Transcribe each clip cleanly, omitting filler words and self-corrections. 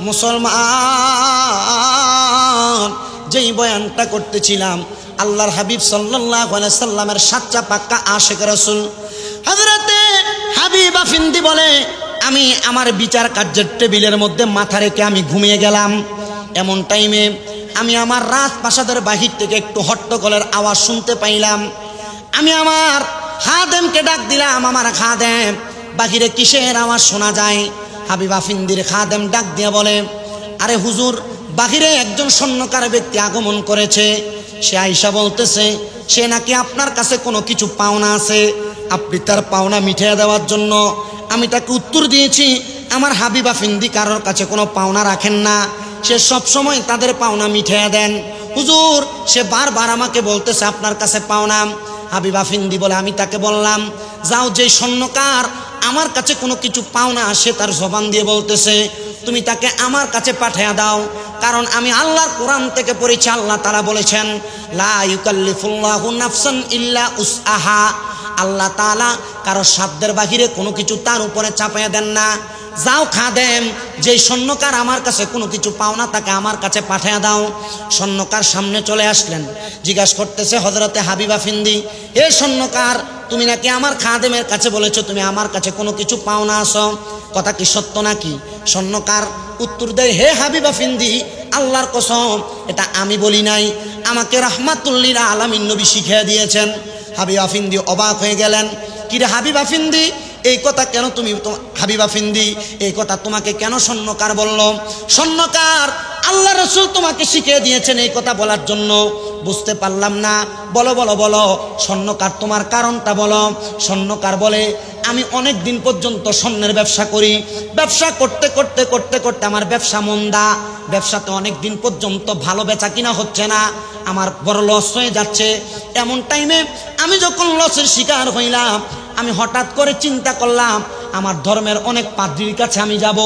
মুসলমান, যেই বয়ানটা করতেছিলাম আল্লাহর হাবিব সাল্লাল্লাহু আলাইহি সাল্লামের সাচ্চা পাক্কা আশিক রাসূল হযরতে হাবিব আফিন্দি বলে, আমি আমার বিচার কার্যের টেবিলের মধ্যে মাথা রেখে আমি ঘুমিয়ে গেলাম। এমন টাইমে আমি আমার রাজপ্রাসাদের বাহির থেকে একটু হট্টগোলের আওয়াজ শুনতে পাইলাম। আমি আমার খাদেমকে ডাক দিলাম, আমার খাদেম, বাহিরে কিসের আওয়াজ শোনা যায়? হাবিব আফিন্দির খাদেম ডাক দিয়ে বলে, আরে হুজুর, বাহিরে একজন স্বর্ণকার ব্যক্তি আগমন করেছে। সে আয়েশা বলতেছে সে নাকি আপনার কাছে কোনো কিছু পাওনা আছে, আপনি তার পাওনা মিটিয়ে দেওয়ার জন্য। আমি তাকে উত্তর দিয়েছি, আমার হাবিব আফিন্দি কারোর কাছে কোনো পাওনা রাখেন না, সে সব সময় তাদের পাওনা মিটিয়ে দেন। হুজুর, সে বারবার আমাকে বলতেছে আপনার কাছে পাওনা। হাবিব আফিন্দি বলে, আমি তাকে বললাম, যাও, যে স্বর্ণকার আমার কাছে কোনো কিছু পাওনা সে তার জবান দিয়ে বলতেছে, তুমি তাকে আমার কাছে পাঠিয়ে দাও। কারণ আমি আল্লাহর কোরআন থেকে পড়েছি, আল্লাহ তাআলা বলেছেন, লা ইউকাল্লিফুল্লাহু নাফসান ইল্লা উসআহা। আল্লাহ তাআলা কারো সাধ্যের বাহিরে কোনো কিছু তার উপরে চাপাইয়া দেন না। যাও খাদেম, যেই স্বর্ণকার আমার কাছে কোনো কিছু পাওনা তাকে আমার কাছে পাঠিয়ে দাও। স্বর্ণকার সামনে চলে আসলেন, জিজ্ঞাসা করতেছে হযরতে হাবিব আফিন্দি, হে স্বর্ণকার, তুমি নাকি আমার খাদেমের কাছে বলেছো তুমি আমার কাছে কোনো কিছু পাওনা আছো, কথা কি সত্য নাকি? স্বর্ণকার উত্তর দেয়, হে হাবিব আফিন্দি, আল্লাহর কসম, এটা আমি বলি নাই, আমাকে রাহমাতুল লিল আলামিন নবী শিখিয়ে দিয়েছেন। হাবিব আফিন্দি অবাক হয়ে গেলেন, কিরে হাবিব আফিন্দি, এই কথা কেন তুমি, হাবিব আফিন্দি, এই কথা তোমাকে কেন স্বর্ণকার বলল? স্বর্ণকার, আল্লাহ রাসূল তোমাকে শিখিয়ে দিয়েছেন এই কথা বলার জন্য। বুঝতে পারলাম না, বলো বলো বলো, স্বর্ণকার তোমার কারণটা বলো। স্বর্ণকার বলে, আমি অনেক দিন পর্যন্ত স্বর্ণের ব্যবসা করি, ব্যবসা করতে করতে করতে করতে আমার ব্যবসা মন্দা, ব্যবসাতে অনেক দিন পর্যন্ত ভালো বেচা কিনা হচ্ছে না, আমার বড় লস হয়ে যাচ্ছে। এমন টাইমে আমি যখন লসের শিকার হইলাম, আমি হঠাৎ করে চিন্তা করলাম আমার ধর্মের অনেক পাদ্রীর কাছে আমি যাব,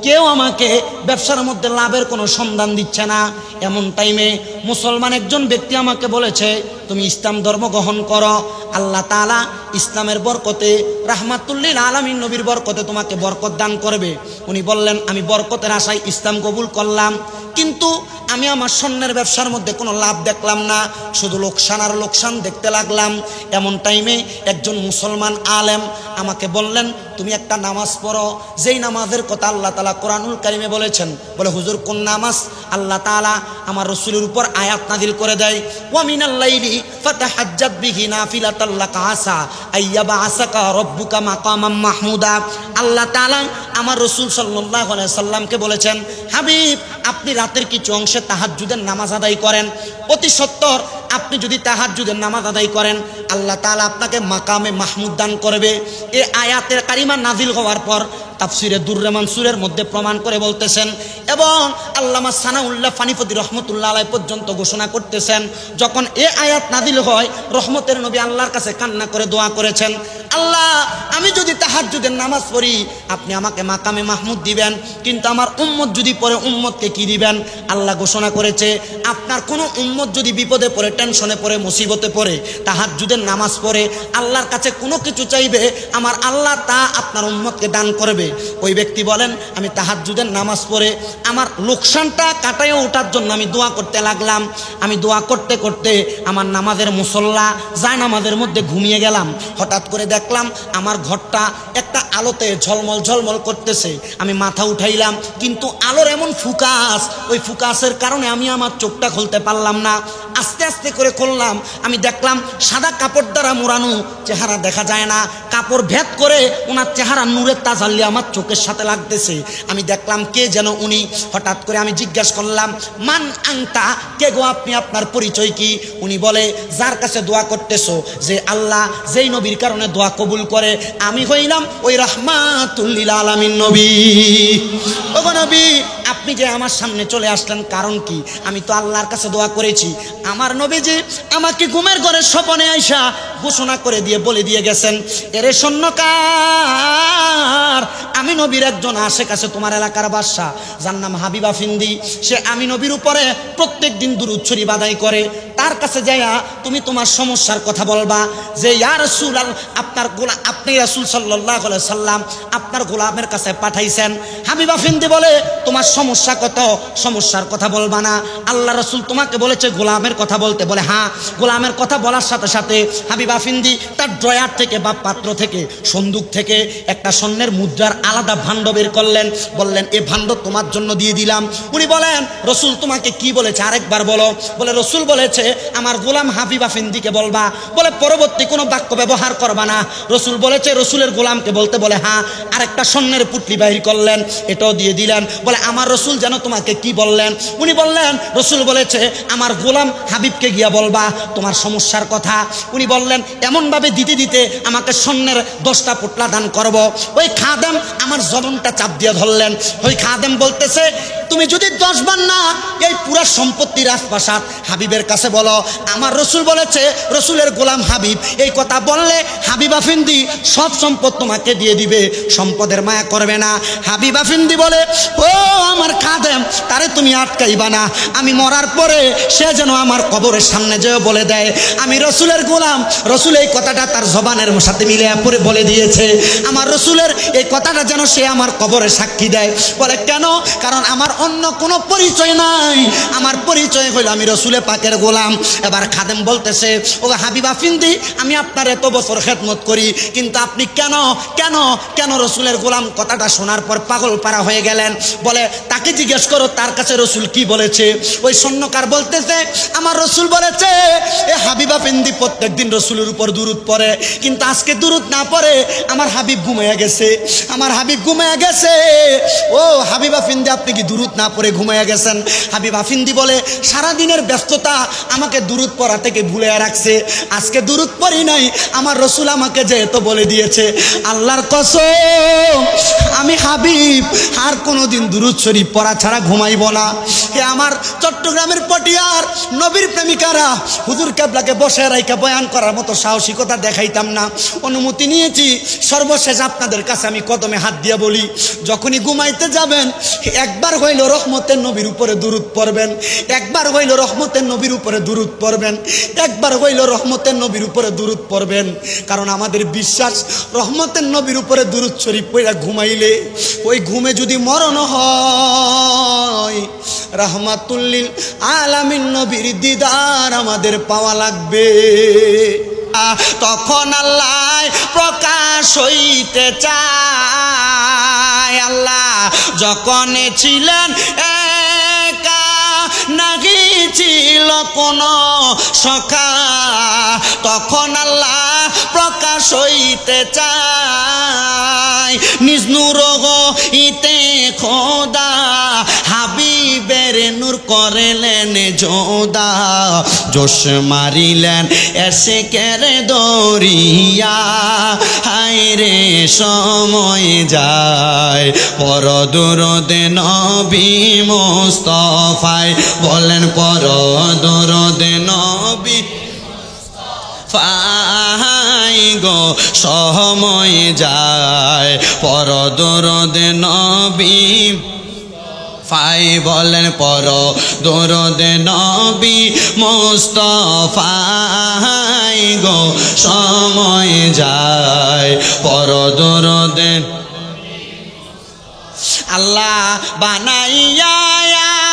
কেউ আমাকে ব্যবসার মধ্যে লাভের কোনো সন্ধান দিচ্ছে না। এমন টাইমে মুসলমান একজন ব্যক্তি আমাকে বলেছে, তুমি ইসলাম ধর্ম গ্রহণ করো, আল্লাহ তাআলা ইসলামের বরকতে, রাহমাতুল লিল আলামিন নবীর বরকতে তোমাকে বরকত দান করবে। উনি বললেন, আমি বরকতের আশায় ইসলাম কবুল করলাম, কিন্তু আমি আমার স্বর্ণের ব্যবসার মধ্যে কোনো লাভ দেখলাম না, শুধু লোকসান আর লোকসান দেখতে লাগলাম। এমন টাইমে একজন মুসলমান আলেম আমাকে বললেন, তুমি একটা নামাজ পড়ো, যেই নামাজের কথা আল্লাহ তাআলা কোরআনুল কারিমে বলেছেন। বলে, হুজুর কোন নামাজ? আল্লাহ তাআলা আমার রাসূলের উপর আয়াত নাযিল করে দেয়, ওয়া মিনাল লাইলি ফাতাহাজ্জাত বিহি নাফিলাতাল লাকা আসা আইয়াবাসাকা রাব্বুকা মাকামাম মাহমুদা। আল্লাহ তাআলা আমার রাসূল সাল্লাল্লাহু আলাইহি সাল্লামকে বলেছেন, হাবিব, আপনি রাতের কিছু অংশে তাহাজ্জুদের নামাজ আদায় করেন, অতি সত্বর আপনি যদি তাহাজ্জুদের নামাজ আদায় করেন, আল্লাহ তাআলা আপনাকে মাকামে মাহমুদ দান করবে। এই আয়াতের কারিমা নাজিল হওয়ার পর তাফসিরে দুররে মানসুরের মধ্যে প্রমাণ করে বলতেছেন, এবং আল্লামা সানাউল্লাহ ফানিপতি রহমতুল্লাহ আলাইহি পর্যন্ত ঘোষণা করতেছেন, যখন এই আয়াত নাজিল হয়, রহমতের নবী আল্লাহর কাছে কান্না করে দোয়া করেছেন, আল্লাহ, আমি যদি তাহাজ্জুদের নামাজ পড়ি আপনি আমাকে মাকামে মাহমুদ দিবেন, কিন্তু আমার উম্মত যদি পড়ে উম্মতকে কি দিবেন? আল্লাহ ঘোষণা করেছে, আপনার কোনো উম্মত যদি বিপদে পড়ে, টেনশনে পড়ে, মুসিবতে পড়ে, তাহাজ্জুদের নামাজ পড়ে আল্লাহর কাছে কোনো কিছু চাইবে, আমার আল্লাহ তা আপনার উম্মতকে দান করবে। ওই ব্যক্তি বলেন, আমি তাহাজ্জুদের নামাজ পড়ে আমার লোকসানটা কাটাইয়ে ওঠার জন্য আমি দোয়া করতে লাগলাম। আমি দোয়া করতে করতে আমার নামাজের মুসল্লা যা নামাজের মধ্যে ঘুমিয়ে গেলাম। হঠাৎ করে দেখলাম আমার ঘরটা একটা আলোতে ঝলমল ঝলমল করতেছে। আমি মাথা উঠাইলাম, কিন্তু আলোর এমন ফুকাস, ওই ফুকাসের কারণে আমি আমার চোখটা খুলতে পারলাম না। আস্তে আস্তে করে খুললাম, আমি দেখলাম সাদা কাপড় দ্বারা মোড়ানো, চেহারা দেখা যায় না, কাপড় ভেদ করে ওনার চেহারা নূরের তাজাল্লি আমার চোখের সাথে লাগতেছে। আমি দেখলাম কে যেন উনি। হঠাৎ করে আমি জিজ্ঞাসা করলাম, মান আংতা, কে গো আপনি, আপনার পরিচয় কি? উনি বলে, যার কাছে দোয়া করতেছো, যে আল্লাহ যেই নবীর কারণে দোয়া কবুল করে, আমি হইলাম ওই রাহমাতুল লিল আলামিন নবী। ওগো নবী, আপনি যে আমার সামনে চলে আসলেন কারণ কি? আমি তো আল্লাহর কাছে দোয়া করেছি। আমার নবীজি আমাকে ঘুমের ঘরে স্বপ্নে আইসা ঘোষণা করে দিয়ে বলে দিয়ে গেছেন, এরে স্বর্ণকার, আমি নবীর একজন আশেক আছে তোমার এলাকার বাদশা, যার নাম হাবিব আফিন্দি। সে আমি নবীর উপরে প্রত্যেক দিন দুরূদ শরীফ আদায় করে, তার কাছে যাইয়া তুমি তোমার সমস্যার কথা বলবা যে ইয়া রাসূলুল্লাহ আপনার গোলাম, আপনি রাসূল সাল্লাল্লাহু আলাইহি সাল্লাম আপনার গোলামের কাছে পাঠাইছেন। হাবিবা ফিন্দি বলে তোমার সমস্যা কত, সমস্যার কথা বলবা না, আল্লাহ রাসূল তোমাকে বলেছে গোলামের কথা বলতে। বলে হ্যাঁ। গোলামের কথা বলার সাথে সাথে হাবিবা ফিন্দি তার ড্রয়ার থেকে বা পাত্র থেকে, সন্দুক থেকে একটা স্বর্ণের মুদ্রার আলাদা ভাণ্ড বের করলেন। বললেন এ ভাণ্ড তোমার জন্য দিয়ে দিলাম। উনি বলেন রসুল তোমাকে কি বলেছে আরেকবার বলো। বলে রসুল বলেছে আমার গোলাম হাবিবা ফিন্দিকে বলবা। বলে পরবর্তী কোনো বাক্য ব্যবহার করবা না, রসুল বলেছে রসুলের গোলামকে বলতে। বলে হ্যাঁ। আরেকটা স্বর্ণের পুটলি বাহির করলেন, এটাও দিয়ে দিলেন। বলে আমার রসুল যেন তোমাকে কি বললেন? উনি বললেন রসুল বলেছে আমার গোলাম হাবিবকে গিয়া বলবা তোমার সমস্যার কথা। উনি বললেন এমনভাবে দিতে দিতে আমাকে স্বর্ণের 10টা পুটলা দান করব। ওই খাদেম আমার জবানটা চাপ দিয়ে ধরলেন। ওই খাদেম বলতেছে তুমি যদি 10 বার না এই পুরা সম্পত্তি রাজপ্রাসাদ হাবিবের কাছে বলো আমার রসুল বলেছে রসুলের গোলাম হাবিব এই কথা বললে হাবিবা ফিন্দি সব সম্পদ তোমাকে দিয়ে দিবে, সম্পদের মায়া করবে না। হাবিবা ফিন্দি বলে ও আমার খাদেম, তারে তুমি আটকাইবা না, আমি মরার পরে সে যেন আমার কবরের সামনে যেও বলে দেয় আমি রসুলের গোলাম। রসুল এই কথাটা তার জবানের সাথে মিলে পরে বলে দিয়েছে, আমার রসুলের এই কথাটা যেন সে আমার কবরে সাক্ষী দেয়। বলে কেন? কারণ আমার অন্য কোনো পরিচয় নাই, আমার পরিচয় হইল আমি রসুলে পাকের গোলাম। এবার খাদেম বলতেছে ও হাবিবা ফিন্দি আমি আপনার এত বছর খেদমত করি, কিন্তু আপনি কেন কেন কেন রসুলের গোলাম কথাটা শোনার পর পাগল পারা হয়ে গেলেন? বলে তাকে জিজ্ঞেস করো তার কাছে রসুল কি বলেছে। ওই স্বর্ণকার বলতেছে আমার রসুল বলেছে এ হাবিবা ফিন্দি প্রত্যেক দিন রসুলের উপর দুরুদ পড়ে, কিন্তু আজকে দুরুদ না পড়ে আমার হাবিব ঘুমাইয়া গেছে, আমার হাবিব ঘুমাইয়া গেছে। ও হাবিবা ফিন্দি আপনি কি দুরুদ না পড়ে ঘুমাইয়া গেছেন? হাবিবা ফিন্দি বলে সারাদিনের ব্যস্ততা আমাকে দুরুদ পড়া থেকে ভুলে রাখছে, আজকে দুরুদ পড়ি নাই, আমার রসুল আমাকে যেহেতু বলে দিয়েছে আল্লাহর কসম আমি হাবিব আর কোনোদিন দুরুদ শরীফ পড়া ছাড়া ঘুমাইব না। হে আমার চট্টগ্রামের পটিয়ার নবীর প্রেমিকারা, হুজুর কেবলাকে বসে রাইকা বয়ান করার মতো সাহসিকতা দেখাইতাম না, অনুমতি নিয়েছি। সর্বশেষ আপনাদের কাছে আমি কদমে হাত দিয়ে বলি যখনই ঘুমাইতে যাবেন একবার হইল রহমতের নবীর উপরে দুরুদ পড়বেন, একবার হইল রহমতের নবীর উপরে দুরুদ পড়বেন, একবার হইল রহমতের নবীর উপরে দুরুদ পড়বেন। কারণ আমাদের বিশ্বাস রহমতের নবীর উপরে দুরুদ শরীফ পড়া ঘুমাইলে ওই ঘুমে যদি মরণ হয় রাহমাতুল্লিল আলামিন নবীর দিদার আমাদের পাওয়া লাগবে। তখন আল্লাহ প্রকাশ হইতে চায়। আল্লাহ যখন ছিলেন একা নাহি ছিল কোন সখা, তখন আল্লাহ প্রকাশ হইতে চায়। নিজ নূর হইতে খোদা হাবিবের নূর করেলেন যোদা, জোশ মারিলেন এসে কেরে দরিয়া। হায় রে সময় যায় পর দুরুদে নবী মুস্তাফায়, বলেন পর দুরুদে নবী ফাই গো সময় যায় পর দুরুদে নবী ফাই, বলেন পর দুরুদে নবী মুস্তাফাই গো সময় যায় পর দুরুদে। আল্লাহ বানাইয়া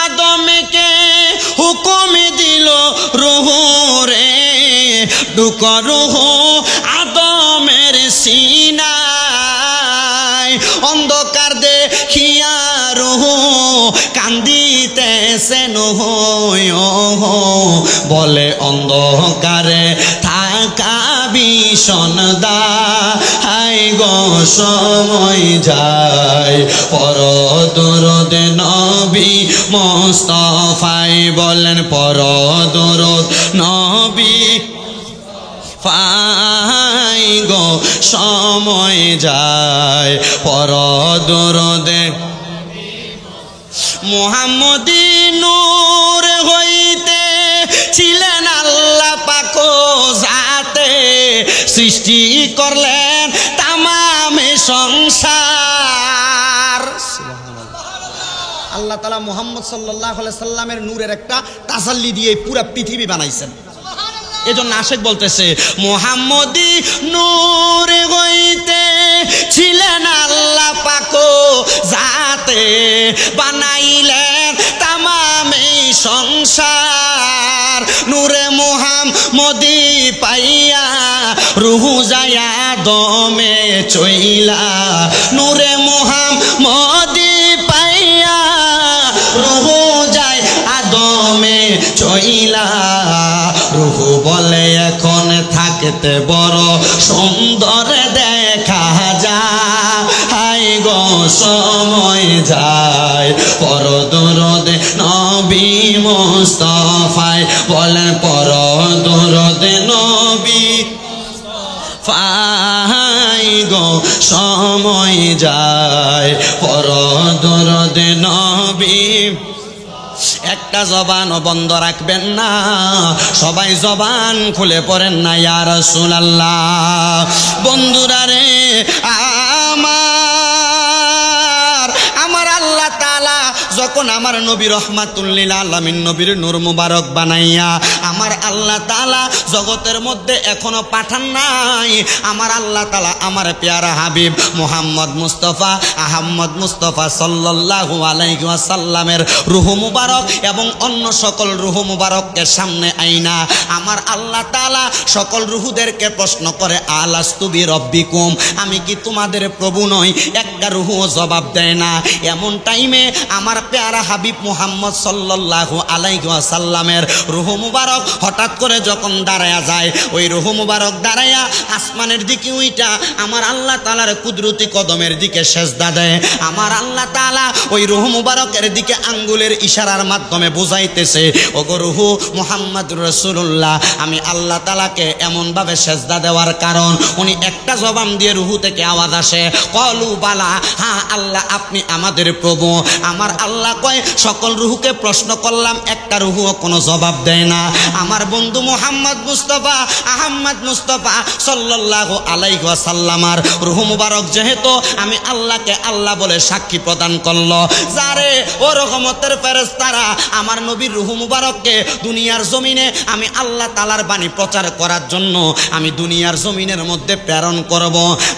আদমকে হুকুম দিল রূহ রে, ঢুক রূহ আদমের সিনায়। অন্ধকার দেখিয়া রূহ কান্দিতেছে নূহ, বলে অন্ধকারে থাকা ভীষণ দায় গো সময় যায় পর দুরুদে নবী মুস্তাফায়, বলেন পর দুরুদ নবী ফাই গো সময় যায় পর দুরুদে। মুহাম্মদী নূর হইতে ছিলেন আল্লাহ পাক জাতে, সৃষ্টি করলেন তামামে সংসার। আল্লাহ তাআলা মুহাম্মদ সাল্লাল্লাহু আলাইহি সাল্লামের নূরের একটা তাসাল্লি দিয়ে পুরো পৃথিবী বানাইছেন। এজন্য আশেক বলতেছে মুহাম্মদি নূর হইতে ছিলেন আল্লাহ পাক যাতে বানাইলেন তামাম এই সংসার। নূরে মুহাম্মদি পাইয়া রুহু যায়া দমে চইলা, নূরে মুহাম্মদি পাইয়া রুহু যায় আদমে চইলা। রুহু বলে এখন থাকতে বড় সুন্দর দেখা যায়, হাই গো সময় যায় পর দরদে নবী মুস্তাফায়, বলেন পর দরদে নবী ফাই গো সময় যায় পর দরদে নবী। একটা জবানও বন্ধ রাখবেন না, সবাই জবান খুলে পড়েন না ইয়া রাসূলুল্লাহ। বন্ধুরা রে আমার আল্লাহ তাআলা যখন আমার নবী রহমাতুল লিল আলামিন নবীর নূর মুবারক বানাইয়া আমার আল্লাহ তাআলা জগতের মধ্যে এখনো পাঠান নাই, আমার আল্লাহ তাআলা আমার পেয়ারা হাবিব মুহাম্মদ মুস্তাফা আহমদ মুস্তাফা সাল্লাল্লাহু আলাইহি ওয়াসাল্লামের রূহ মুবারক এবং অন্য সকল রূহ মুবারককে সামনে আইনা আমার আল্লাহ তাআলা সকল রূহদেরকে প্রশ্ন করে আলাস্তু বিরব্বিকুম, আমি কি তোমাদের প্রভু নই? একটা রূহও জবাব দেয় না। এমন টাইমে আমার পেয়ারা হাবিব মুহাম্মদ সাল্লাল্লাহু আলাইহি ওয়াসাল্লামের রূহ মুবারক হঠাৎ করে যখন দাঁড়ায়া যায়, ওই রূহ মুবারক দাঁড়ায়া আসমানের দিকে উইটা আমার আল্লাহ তাআলার কুদরতি কদমের দিকে সেজদা দেয়। আমার আল্লাহ তাআলা ওই রূহ মুবারকের দিকে আঙ্গুলের ইশারার মাধ্যমে বুঝাইতেছে, ওগো রূহ মুহাম্মদুর রাসূলুল্লাহ, আমি আল্লাহ তাআলাকে এমন ভাবে সেজদা দেওয়ার কারণ উনি একটা জবান দিয়ে রূহ থেকে আওয়াজ আসে, কলু বালা, হ্যাঁ আল্লাহ আপনি আমাদের প্রভু। আমার আল্লাহ কয় সকল রূহকে প্রশ্ন করলাম, একটা রূহও কোনো জবাব দেয় না। আমার বন্ধু মুহাম্মদ মুস্তাফা আহমদ মুস্তাফা সাল্লাল্লাহু আলাইহি ওয়াসাল্লামার রূহ মুবারক যেহেতু আমি আল্লাহকে আল্লাহ বলে সাক্ষী প্রদান করলো, যারে ও রহমতের ফেরেশতারা আমার নবীর রূহ মুবারককে দুনিয়ার জমিনে আমি আল্লাহ তাআলার বাণী প্রচার করার জন্য আমি দুনিয়ার জমিনের মধ্যে প্রেরণ করব।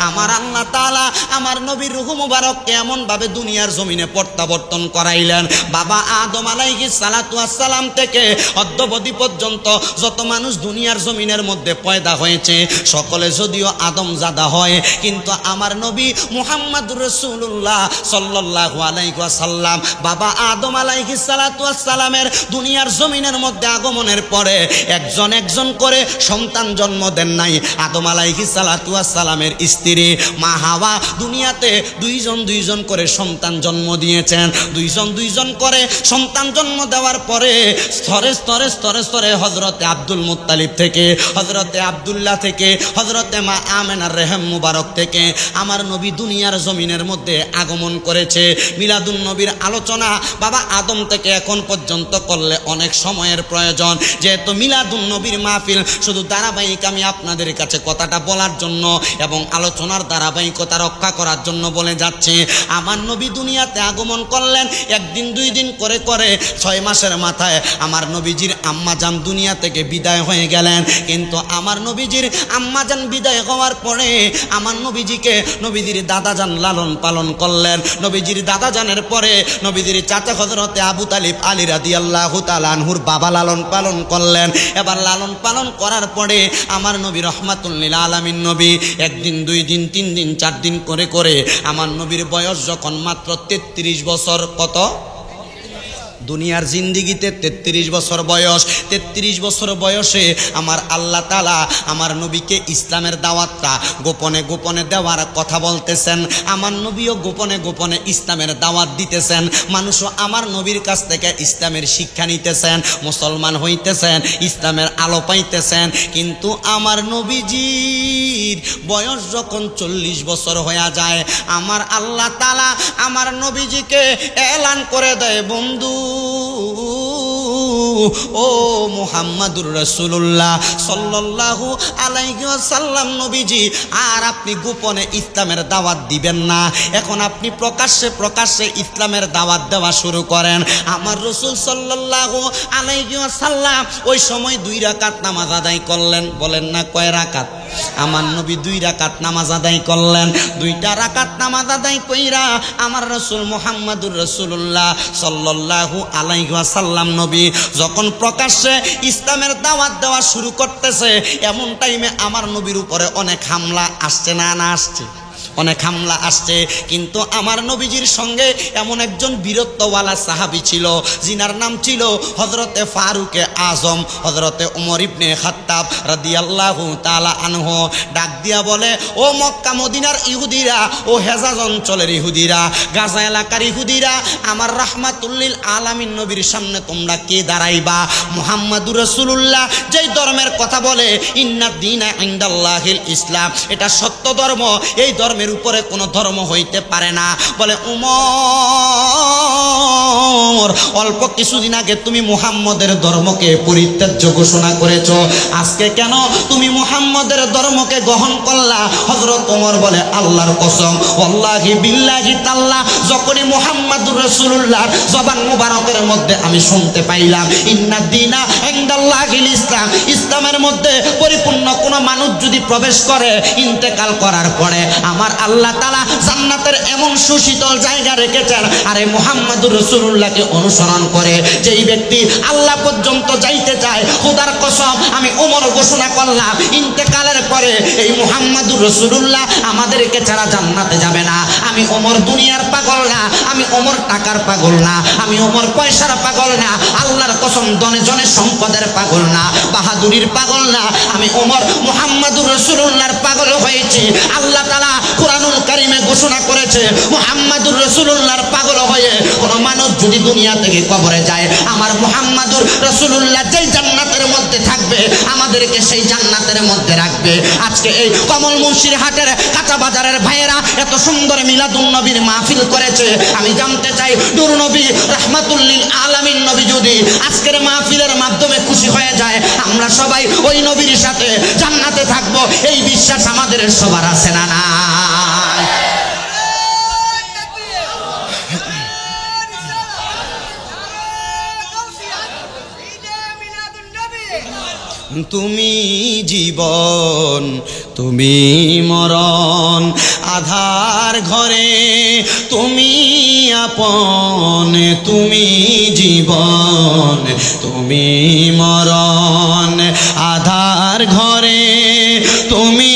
আমার আল্লাহ তাআলা আমার নবীর রূহ মুবারককে এমন ভাবে দুনিয়ার জমিনে প্রত্যাবর্তন করাইলেন, বাবা আদম আলাইহিস সালাতু ওয়াস সালাম থেকে অদ্যাবধি পর্যন্ত যত মানুষ দুনিয়ার জমিনের মধ্যে পয়দা হয়েছে সকলে যদিও আদম জাদা হয়, কিন্তু আমার নবী মুহাম্মদুর রাসূলুল্লাহ সাল্লাল্লাহু আলাইহি ওয়াসাল্লাম বাবা আদম আলাইহিস সালাতু ওয়াস সালামের দুনিয়ার জমিনের মধ্যে আগমনের পরে একজন একজন করে সন্তান জন্ম দেন নাই। আদম আলাইহিস সালাতু ওয়াস সালামের স্ত্রী মা হাওয়া দুনিয়াতে দুইজন দুইজন করে সন্তান জন্ম দিয়েছেন। দুইজন দুইজন করে সন্তান জন্ম দেওয়ার পরে স্তরে স্তরে স্তরে স্তরে হযরতে আব্দুল মুত্তালিব থেকে, হযরতে আব্দুল্লাহ থেকে, হযরতে মা আমেনার রেহম মুবারক থেকে আমার নবী দুনিয়ার জমিনের মধ্যে আগমন করেছে। মিলাদুন নবীর আলোচনা বাবা আদম থেকে এখন পর্যন্ত করলে অনেক সময়ের প্রয়োজন, যেহেতু মিলাদুন নবীর মাহফিল শুধু ধারাবাহিক আমি আপনাদের কাছে কথাটা বলার জন্য এবং আলোচনার ধারাবাহিকতা রক্ষা করার জন্য বলে যাচ্ছি। আমার নবী দুনিয়াতে আগমন করলেন, একদিন দুই দিন করে করে 6 মাসের মাথায় আমার নবীজির আম্মাজান দুনিয়া থেকে বিদায় হয়ে গেলেন। কিন্তু আমার নবীজির আম্মাজান বিদায় হওয়ার পরে আমার নবীজিকে নবীজির দাদাজান লালন পালন করলেন। নবীজির দাদাজানের পরে নবীজির চাচা হযরতে আবু তালিব আলী রাদিয়াল্লাহু তাআলা আনহুর বাবা লালন পালন করলেন। এবার লালন পালন করার পরে আমার নবী রহমাতুল লিল আলামিন নবী একদিন দুই দিন তিন দিন চার দিন করে করে আমার নবীর বয়স যখন মাত্র 33 বছর, কত দুনিয়ার জিন্দিগিতে 33 বছর বয়স, 33 বছর বয়সে আমার আল্লাহ তাআলা আমার নবীকে ইসলামের দাওয়াতটা গোপনে গোপনে দেওয়ার কথা বলতেছেন। আমার নবীও গোপনে গোপনে ইসলামের দাওয়াত দিতেছেন, মানুষও আমার নবীর কাছ থেকে ইসলামের শিক্ষা নিতেছেন, মুসলমান হইতেছেন, ইসলামের আলো পাইতেছেন। কিন্তু আমার নবীজির বয়স যখন 40 বছর হয়ে যায় আমার আল্লাহ তাআলা আমার নবীজিকে এলান করে দেয়, বন্ধু ও মুহাম্মাদুর রাসূলুল্লাহ সাল্লাল্লাহু আলাইহি ওয়াসাল্লাম নবীজি, আর আপনি গোপনে ইসলামের দাওয়াত দিবেন না, এখন আপনি প্রকাশ্যে প্রকাশ্যে ইসলামের দাওয়াত দেওয়া শুরু করেন। আমার রাসূল সাল্লাল্লাহু আলাইহি ওয়াসাল্লাম ওই সময় 2 রাকাত নামাজ আদায় করলেন। বলেন না কয় রাকাত? আমার নবী 2 রাকাত নামাজ আদায় করলেন। 2টা রাকাত নামাজ আদায় কইরা আমার রাসূল মুহাম্মাদুর রাসূলুল্লাহ সাল্লাল্লাহু আলাইহি ওয়াসাল্লাম নবী যখন প্রকাশ্যে ইসলামের দাওয়াত দেওয়া শুরু করতেছে, এমন টাইমে আমার নবীর উপরে অনেক হামলা আসছে না আসছে? অনেক হামলা আসছে। কিন্তু আমার নবীজির সঙ্গে এমন একজন বীরত্বওয়ালা সাহাবী ছিল, যিনার নাম ছিল হযরতে ফারুকে আজম, হযরতে ওমর ইবনে খাত্তাব রাদিয়াল্লাহু তাআলা আনহু। ডাক দিয়া বলে, ও মক্কা মদিনার ইহুদিরা, ও হেজাজ অঞ্চলের ইহুদিরা, গাজা এলাকার ইহুদিরা, আমার রাহমাতুল লিল আলামিন নবীর সামনে তোমরা কে দাঁড়াইবা? মুহাম্মাদুর রাসূলুল্লাহ যেই ধর্মের কথা বলে, ইন্নাদ দীনা ইনদাল্লাহিল ইসলাম, এটা সত্য ধর্ম, এই ধর্মের উপরে কোনো ধর্ম হইতে পারে না। বলে, উমর, অল্প কিছুদিন আগে তুমি মুহাম্মদের ধর্মকে পরিত্যাজ্য ঘোষণা করেছো, আজকে কেন তুমি মুহাম্মদের ধর্মকে গ্রহণ করলা? হযরত ওমর বলে, আল্লাহর কসম, ওয়াল্লাহি বিল্লাহি তাআল্লাহ, যখনই মুহাম্মাদুর রাসূলুল্লাহর জবান মুবারকের মধ্যে আমি শুনতে পাইলাম ইন্নাদ দীনা ইনদাল্লাহিল ইসলাম, ইসলামের মধ্যে পরিপূর্ণ কোনো মানুষ যদি প্রবেশ করে ইন্তেকাল করার পরে আমার আল্লাহ তাআলা জান্নাতের এমন সুশীতল জায়গা রেখেছেন, আরে মুহাম্মাদুর রাসূলুল্লাহকে অনুসরণ করে যেই ব্যক্তি আল্লাহ পর্যন্ত যাইতে চায়, খোদার কসম আমি ওমর ঘোষণা করলাম ইন্তেকালের পরে এই মুহাম্মাদুর রাসূলুল্লাহ আমাদেরকে ছাড়া জান্নাতে যাবে না। আমি ওমর দুনিয়ার পাগল না, আমি ওমর টাকার পাগল না, আমি ওমর পয়সার পাগল না, আল্লাহর কসম দনে জনে সম্পদের পাগল না, বাহাদুরির পাগল না, আমি ওমর মুহাম্মাদুর রাসূলুল্লাহর পাগল হয়েছি। আল্লাহ তাআলা কুরআনুল কারীমে ঘোষণা করেছে, মুহাম্মাদুর রাসূলুল্লাহর পাগল হয়ে কোন মানুষ যদি দুনিয়া থেকে কবরে যায়, আমার মুহাম্মাদুর রাসূলুল্লাহ যেই জান্নাতের মধ্যে থাকবে আমাদেরকে সেই জান্নাতের মধ্যে রাখবে। আজকে এই কমল মুন্সির হাটের কাঁচা বাজারের ভাইয়েরা এত সুন্দর মিলাদুন নবীর মাহফিল করেছে, আমি জানতে চাই নূর নবী রাহমাতুল লিল আলামিন নবী যদি আজকের মাহফিলের মাধ্যমে খুশি হয়ে যায়, আমরা সবাই ওই নবীর সাথে জান্নাতে থাকব, এই বিশ্বাস আমাদের সবার আছে না না? তুমি জীবন, তুমি মরণ, আধার ঘরে তুমি আপন, তুমি জীবন, তুমি মরণ, আধার ঘরে তুমি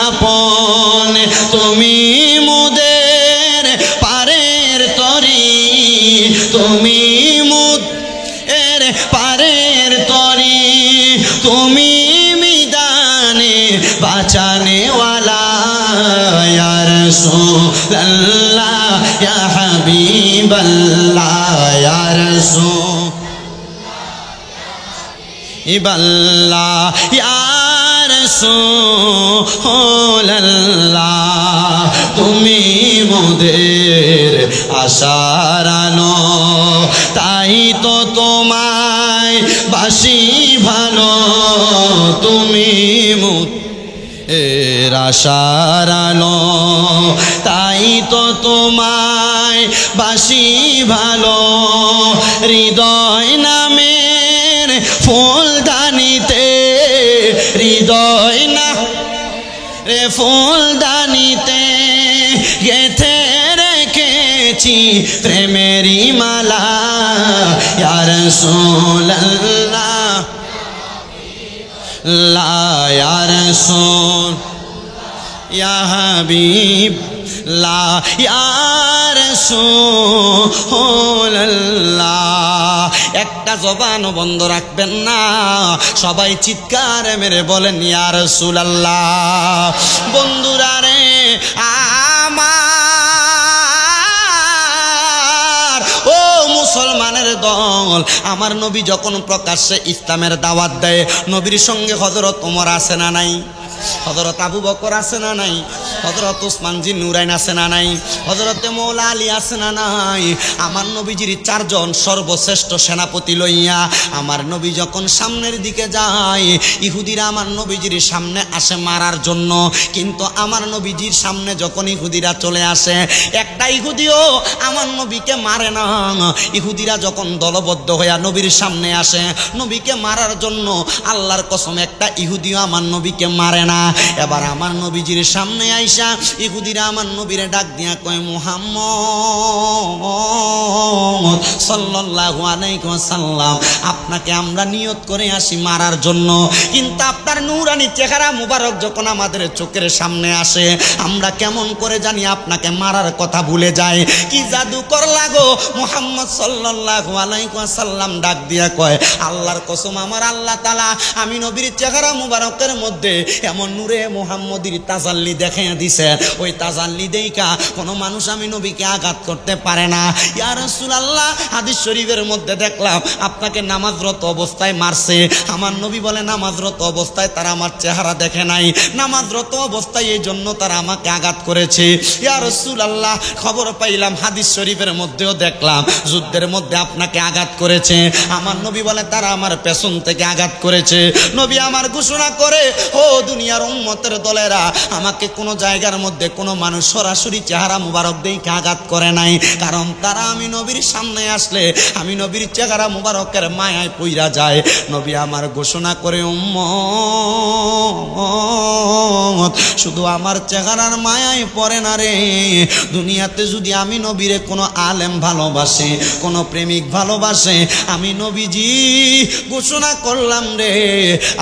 আপন, তুমি মুদের পারের তরি, তুমি মুদের পারের তরি, তুমি মিদানে বাঁচানে ওয়ালা, ইয়া রাসূলুল্লাহ ইয়া হাবিবাল্লাহ, ইয়া রাসূলুল্লাহ ইয়া রাসূলুল্লাহ, তুমি মোদের আশার আলো, তাই তো তোমায় বাসি ভালো, তুমি মোদের আশার আলো, তাই তো তোমায় বাসি ভালো, হৃদয় নামের ফুলদানিতে, হৃদয় না রে ফুলদানিতে গেথে রেখেছি প্রেমেরই মালা, ইয়া রাসূলুল্লাহ ইয়া রাসূল ইয়া হাবিব ইয়া রাসূলুল্লাহ। একটা জবানও বন্ধ রাখবেন না, সবাই চিৎকার মেরে বলেন ইয়া রাসূলুল্লাহ। বন্ধুরা রে আমার, ও মুসলমানের দল, আমার নবী যখন প্রকাশ্যে ইসলামের দাওয়াত দেয়, নবীর সঙ্গে হযরত ওমর আছে না নাই? হযরত আবু বকর আছে না নাই? হযরত ওসমান জি নুরাইন আছে না নাই? হযরতে মৌলা আলী আছে না নাই? আমার নবীজির চারজন সর্বশ্রেষ্ঠ সেনাপতি লইয়া আমার নবী যখন সামনের দিকে যায়, ইহুদিরা আমার নবীজির সামনে আসে মারার জন্য, কিন্তু আমার নবীজির সামনে যখন ইহুদিরা চলে আসে, একটা ইহুদিও আমার নবীকে মারে না। ইহুদিরা যখন দলবদ্ধ হইয়া নবীর সামনে আসে নবীকে মারার জন্য, আল্লাহর কসম একটা ইহুদিও আমার নবীকে মারে না। এবার আমার নবীজির সামনে আইসা ইহুদিরা আমার নবীরে ডাক দিয়া কয়, মুহাম্মদ সাল্লাল্লাহু আলাইহি ওয়াসাল্লাম, আপনাকে আমরা নিয়ত করে আসি মারার জন্য, কিন্তু আপনার নূরানি চেহারা মুবারক যখন আমাদের চোখের সামনে আসে আমরা কেমন করে জানি আপনাকে মারার কথা ভুলে যায়। কি জাদু করলা গো? মুহাম্মদ সাল্লাল্লাহু আলাইহি ওয়াসাল্লাম ডাক দিয়া কয়, আল্লাহর কসম আমার আল্লাহ তাআলা আমি নবীর চেহারা মুবারকের মধ্যে এমন নূরে মুহাম্মদীর তাজাল্লি দেখাইয়া দিছে, ওই তাজাল্লি দেইখা কোনো মানুষ আমি নবীকে আঘাত করতে পারে না। ইয়া রাসূলুল্লাহ, হাদিস শরীফের মধ্যে দেখলাম আপনাকে নামাজরত অবস্থায় মারছে। আমার নবী বলে নামাজরত অবস্থায় তারা আমার চেহারা দেখে নাই, নামাজরত অবস্থায় এই জন্য তারা আমাকে আঘাত করেছে। ইয়া রাসূলুল্লাহ, খবর পাইলাম হাদিস শরীফের মধ্যেও দেখলাম যুদ্ধের মধ্যে আপনাকে আঘাত করেছে। আমার নবী বলে তারা আমার পেছন থেকে আঘাত করেছে। নবী আমার ঘোষণা করে, ও দুনিয়ার উম্মতের দলেরা, আমাকে কোনো জায়গার মধ্যে কোনো মানুষ সরাসরি চেহারা মুবারক দেখে আঘাত করে নাই, কারণ তারা আমি নবীর সামনে আসলে আমি নবীর চেহারা মুবারকের মায়ায় পইরা যায়। নবী আমার ঘোষণা করে, উম্মত শুধু আমার চেহারার মায়ায় পড়ে না রে, দুনিয়াতে যদি আমি নবীরে কোনো আলেম ভালোবাসে, কোনো প্রেমিক ভালোবাসে, আমি নবীজি ঘোষণা করলাম রে,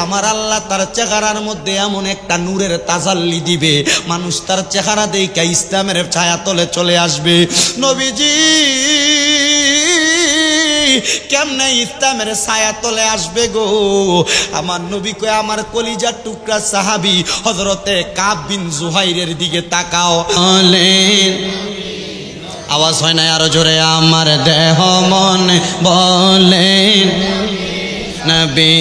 আমার আল্লাহ তার চেহারার মধ্যে এমন একটা নূরের তাজাল্লি দিবে, মানুষ তার চেহারা দেখে ইসলামের ছায়াতলে চলে আসবে। নবীজি কেমনে ইসলামের ছায়াতলে আসবে গো? আমার নবী কয়, আমার কলিজার টুকরা সাহাবী হযরতে কাব বিন জুহাইরের দিকে তাকাও। আওয়াজ হয় না আরো জোরে? আমার দেহ মন বলেন নবী,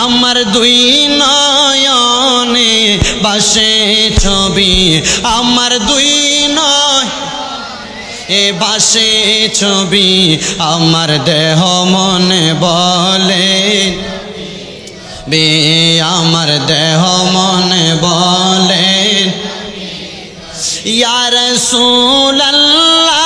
আমার দুই নয়নে বাসে ছবি, আমার দুই নয়নে বাসে ছবি, আমার দেহ মনে বলে বে, আমার দেহ মনে বলে ইয়া রাসূলুল্লাহ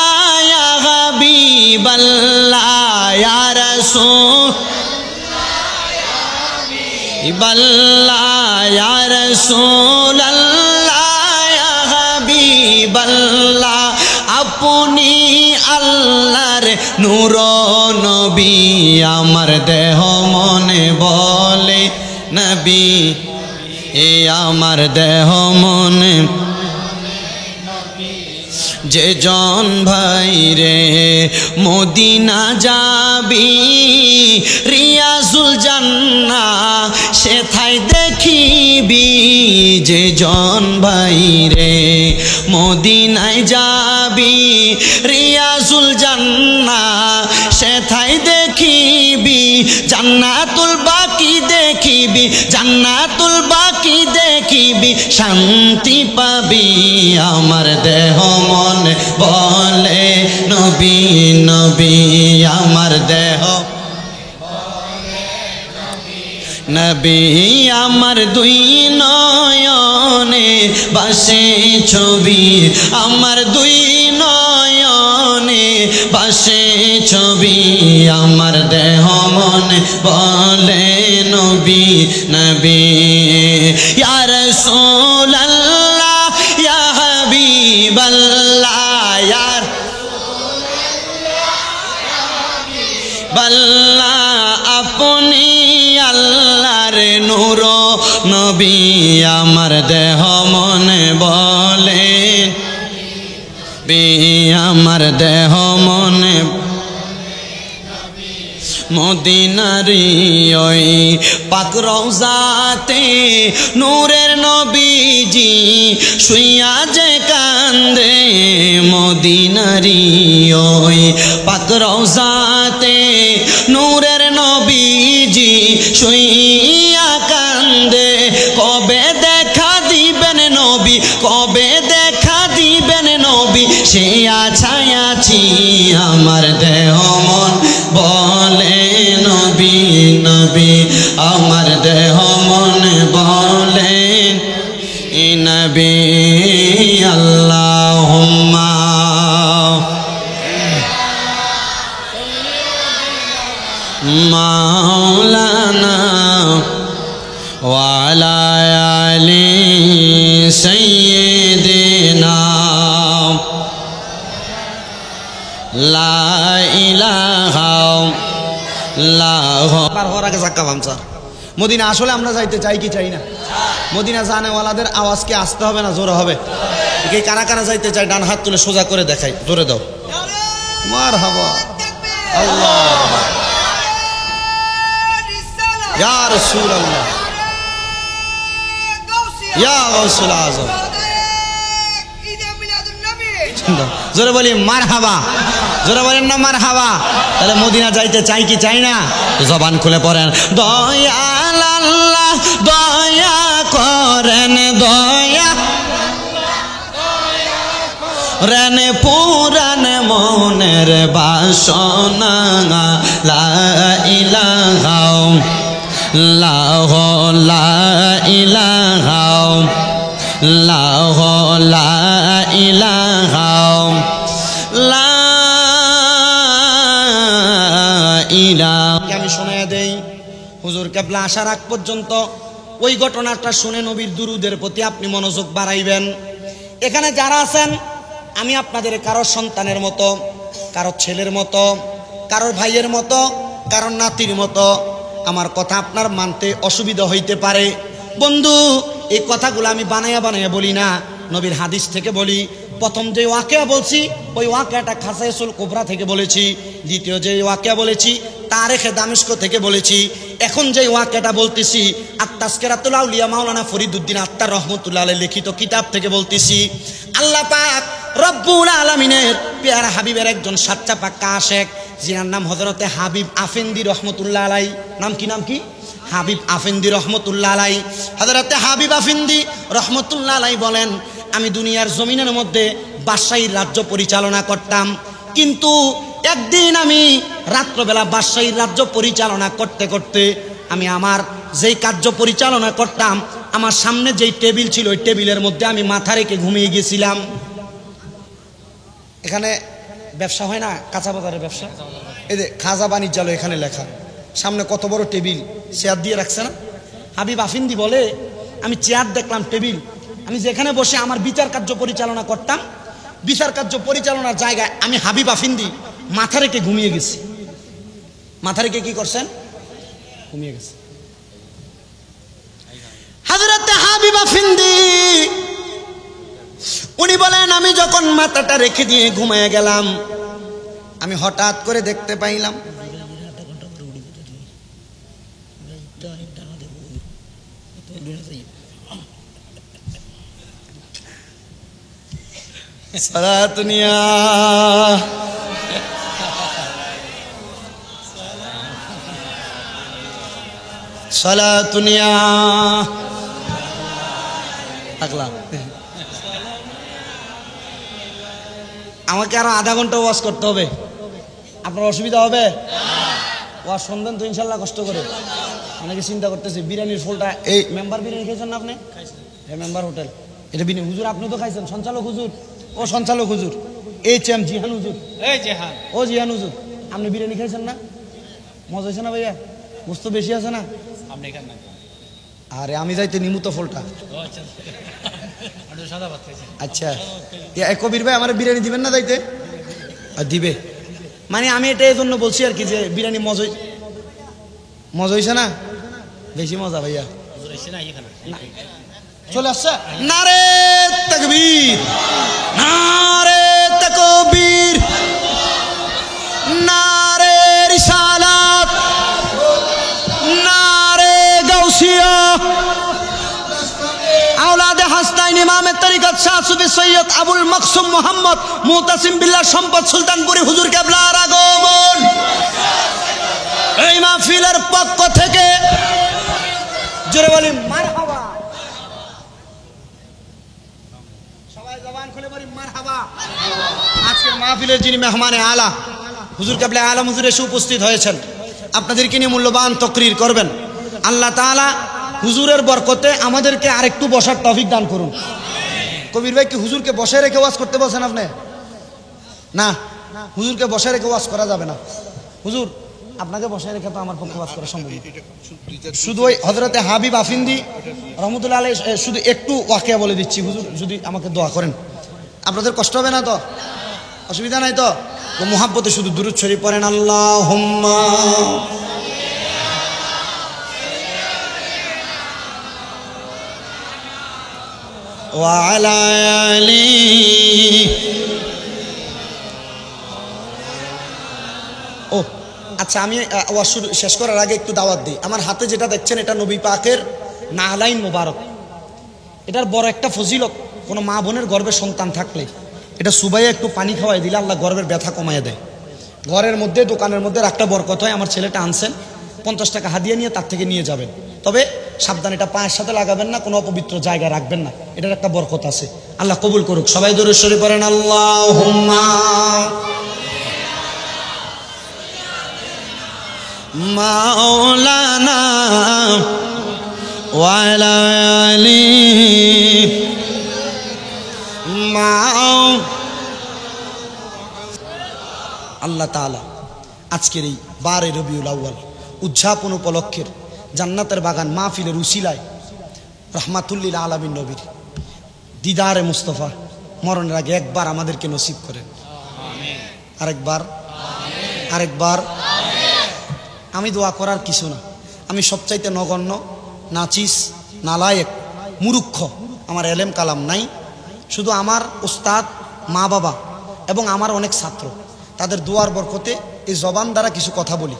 ইয়া হাবিবাল্লাহ, ইয়া রাসূলুল্লাহ ইয়া রাসূলুল্লাহ ইয়া হাবিবাল্লাহ, আপনি আল্লাহর নূর নবী, আমার দেহ মনে বলে নবী, এ আমার দেহ মনে যে জন ভাই রে মদিনা যাবি, রিয়াজুল জান্নাহ সেথায় দেখিবি, যে জন ভাই রে মদিনায় যাবি, রিয়াজুল জান্নাহ সেথায় দেখিবি, জান্নাতুল বাকি দেখিবি, জান্নাতুল বাকি দেখিবি, শান্তি পাবি, আমার দেহ মনে বলে নবী নবী, আমার দেহ নবী, আমার দুই নয়নে বাসে ছবি, আমার দুই নয়নে বাসে ছবি, আমার দেহ মনে বলে নবী নবী, ইয়া রাসূলুল্লাহ ইয়া হাবিবাল্লাহ, ইয়া রাসূলুল্লাহ আপনি আল্লাহর নূর নবী, আমার দেহ মনে বলে বে, আমার দেহ মনে মদিনারি ওই পাক রওজাতে নূরের নবীজি শুইয়া যে কান্দে, মদিনারি ওই পাক রওজাতে নূরের নবীজি শুইয়া কান্দে, কবে দেখা দিবেন নবী, কবে বসিয়া ছায়াছি আমার দেহ মন বলে নবী নবী, আমার দেহ মন বলে নবী। আল্লাহুম্মা মাওলানা ওয়া আলা আলি সাইয়্যিদিনা লা ইলাহা ইল্লাল্লাহ। পার হওয়ার আগে সাক্কা বামসা। মদিনা আসলে আমরা যাইতে চাই কি চাই না? মদিনা জানেওয়ালাদের আওয়াজকে আসতে হবে না জোরে হবে? কারা কারা যাইতে চাই ডান হাত তুলে সোজা করে দেখাই, জোরে দাও। মারহাবা আল্লাহ ইয়া রাসূলুল্লাহ ইয়া গাউসুল আযম। জোরে বলি মারহাবা, জোরে বলেন না মারহাবা। তাহলে মদিনা যাইতে চাই কি চাই না? জবান খুলে পড়েন দয়াল আল্লাহ দয়া করেন, দয়া রেন পুরান মনের বাসনা লা ইলাহা ইল্লাল্লাহ লা ইলাহা ইল্লাল্লাহ লা ইলাহা ইল্লাল্লাহ। আমি শোনায়া দেই, হুজুর কেবলা আসার আগ পর্যন্ত ওই ঘটনাটা শুনে নবীর দুরুদের প্রতি আপনি মনোযোগ বাড়াইবেন। এখানে যারা আছেন আমি আপনাদের কারোর সন্তানের মতো, কারোর ছেলের মতো, কারোর ভাইয়ের মতো, কারোর নাতির মতো। আমার কথা আপনার মানতে অসুবিধা হইতে পারে। বন্ধু, এই কথাগুলো আমি বানাইয়া বানাইয়া বলি না, নবীর হাদিস থেকে বলি। প্রথম যে ওয়াকিয়া বলছি ওই ওয়াকিয়াটা খাসাইসুল কুবরা থেকে বলেছি। দ্বিতীয় যে ওয়াকিয়া বলেছি তারিখে দামেস্ক থেকে বলেছি। এখন যে ওয়াকিয়াটা বলতেছি আত-তাযকিরাতুল আউলিয়া মাওলানা ফরিদউদ্দিন আত্তার রহমাতুল্লাহ আলাইহি লিখিত কিতাব থেকে বলতেছি। আল্লাহ পাক রব্বুল আলামিনের পেয়ারা হাবিবের একজন সাচ্চা পাক্কা আশেক, যিনার নাম হযরতে হাবিব আফেন্দি রহমতুল্লাহ আলাই। নাম কি? নাম কি? হাবিব আফেন্দি রহমতুল্লাহ আলাই। হযরতে হাবিব আফেন্দি রহমতুল্লাহ আলাই বলেন, আমি দুনিয়ার জমিনের মধ্যে বাদশাহীর রাজ্য পরিচালনা করতাম, কিন্তু একদিন আমি রাত্রবেলা বাদশাহীর রাজ্য পরিচালনা করতে করতে আমি আমার যেই কার্য পরিচালনা করতাম আমার সামনে যেই টেবিল ছিল ওই টেবিলের মধ্যে আমি মাথা রেখে ঘুমিয়ে গেছিলাম। এখানে ব্যবসা হয় না, কাঁচা বাজারের ব্যবসা, এই যে খাজা বাণিজ্যালয় এখানে লেখা, সামনে কত বড় টেবিল চেয়ার দিয়ে রাখছে না। হাবিব আফেন্দি বলে, আমি চেয়ার দেখলাম, টেবিল, আমি যেখানে বসে আমার বিচার কার্য পরিচালনা করতাম, বিচার কার্য পরিচালনার জায়গায় আমি হাবিব আফেন্দি মাথা রেখে ঘুমিয়ে গেছি। মাথা রেখে কি করছেন? ঘুমিয়ে গেছে। হযরতে হাবিব আফেন্দি উনি বলেন, আমি যখন মাথাটা রেখে দিয়ে ঘুমিয়ে গেলাম আমি হঠাৎ করে দেখতে পাইলাম সালাতুনিয়া সালাতুনিয়া আগলা। আমাকে আরো আধা ঘন্টা ওয়াজ করতে হবে, আপনার অসুবিধা হবে? ওয়াজ শুনবেন তো ইনশাল্লাহ কষ্ট করে। অনেকে চিন্তা করতেছে বিরিয়ানির ফুলটা, এই মেম্বার বিরিয়ানি খেয়েছেন না আপনি? এই মেম্বার হোটেল, এটা বিরিয়ানি। হুজুর আপনি তো খাইছেন, সঞ্চালক হুজুর, ও সঞ্চালক হুজুর, HM জিহান হুজুর, এই জিহান, ও জিহান হুজুর, আপনি বিরিয়ানি খাইছেন না? মজা হয়েছে না ভাইয়া? গোস্ত বেশি আছে না? আরে আমি যাইতে নিমুতো ফুলটা। আচ্ছা কবির ভাই আমার বিরিয়ানি দিবেন না যাইতে? দিবে, মানে আমি এটা এই জন্য বলছি আর কি, যে বিরিয়ানি মজা হয়েছে না? বেশি মজা ভাইয়া চলে আসছে। নারে তাকবীর, নারে তাকবীর, নারে রিসালাত, নারে গাউসিয়া। আওলাদে হাসনাইন ইমামের তরিকত শাহ সুফি সৈয়দ আবুল মাকসুম মোহাম্মদ মুতাসিম বিল্লাহ সম্পদ সুলতানপুরি হুজুর কেবলার আগমন। এই মাহফিলের পক্ষ থেকে জোরে বলি মারহাবা। সবাই জবান খুলে বলি মারহাবা। মাহফিলের যিনি মেহমানে আলা হুজুর কেবলা আলম হুজুর এসে উপস্থিত হয়েছেন, আপনাদেরকে নিয়ে মূল্যবান তকরির করবেন। আল্লাহ তাআলা হুজুরের বরকতে আমাদেরকে আরেকটু বসার তৌফিক দান করুন। কবির ভাই কি হুজুরকে বসে রেখে ওয়াজ করতে বলছেন আপনি? না, হুজুরকে বসে রেখে ওয়াজ করা যাবে না। হুজুর আপনাকে বসে রেখে তো আমার পক্ষে ওয়াজ করা সম্ভব না। শুধু ওই হযরতে হাবিব আফিন্দি রহমতুল্লাহ আলাইহি শুধু একটু ওয়াকিয়া বলে দিচ্ছি, হুজুর যদি আমাকে দোয়া করেন। আপনাদের কষ্ট হবে না তো? অসুবিধা নাই তো? মুহাব্বতে শুধু দুরূদ শরীফ পড়েন, আল্লাহুম্মা ওয়া আলা আলি। ও আচ্ছা, আমি ওয়াজ শুরু শেষ করার আগে একটু দাওয়াত দিই। আমার হাতে যেটা দেখছেন এটা নবী পাকের নালাইন মোবারক। এটার বড় একটা ফজিলত, কোনো মা বোনের গর্ভে সন্তান থাকলে এটা সুবাইয়ে একটু পানি খাওয়াই দিলে আল্লাহ গর্ভের ব্যথা কমাইয়া দেয়। ঘরের মধ্যে দোকানের মধ্যে রাখতে বরকত হয়। আমার ছেলেটা আনছেন, 50 টাকা হাদিয়া নিয়ে তার থেকে নিয়ে যাবেন। তবে সাবধান, এটা পায়ের সাথে লাগাবেন না, কোনো অপবিত্র জায়গায় রাখবেন না, এটার একটা বরকত আছে। আল্লাহ কবুল করুক। সবাই দরুদ শরীফ পড়েন, আল্লাহুম্মা মাওলানা ওয়া আলা আলি আল্লাহ তাআলা আজকের এই 12 রবিউল আউয়াল উদযাপন উপলক্ষের জান্নাতের বাগান মাহফিলের উসিলায় রাহমাতুল্লিল আলামিন নবীর দিদারে মুস্তাফা মরণের আগে একবার আমাদেরকে নসিব করেন। আরেকবার। আমি দোয়া করার কিছু না, আমি সবচাইতে নগণ্য, নাচিস, নালায়েক, মুরুক্ষ, আমার এলেম কালাম নাই। শুধু আমার উস্তাদ, মা বাবা এবং আমার অনেক ছাত্র, তাদের দোয়ার বরকতে এই জবান দ্বারা কিছু কথা বলি।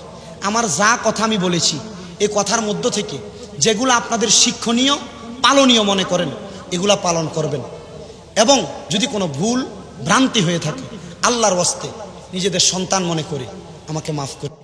আমার যা কথা আমি বলেছি, এই কথার মধ্য থেকে যেগুলো আপনাদের শিক্ষণীয়, পালনীয় মনে করেন, এগুলা পালন করবেন। এবং যদি কোনো ভুল ভ্রান্তি হয়ে থাকে, আল্লাহর ওয়াস্তে নিজেদের সন্তান মনে করে আমাকে মাফ করুন।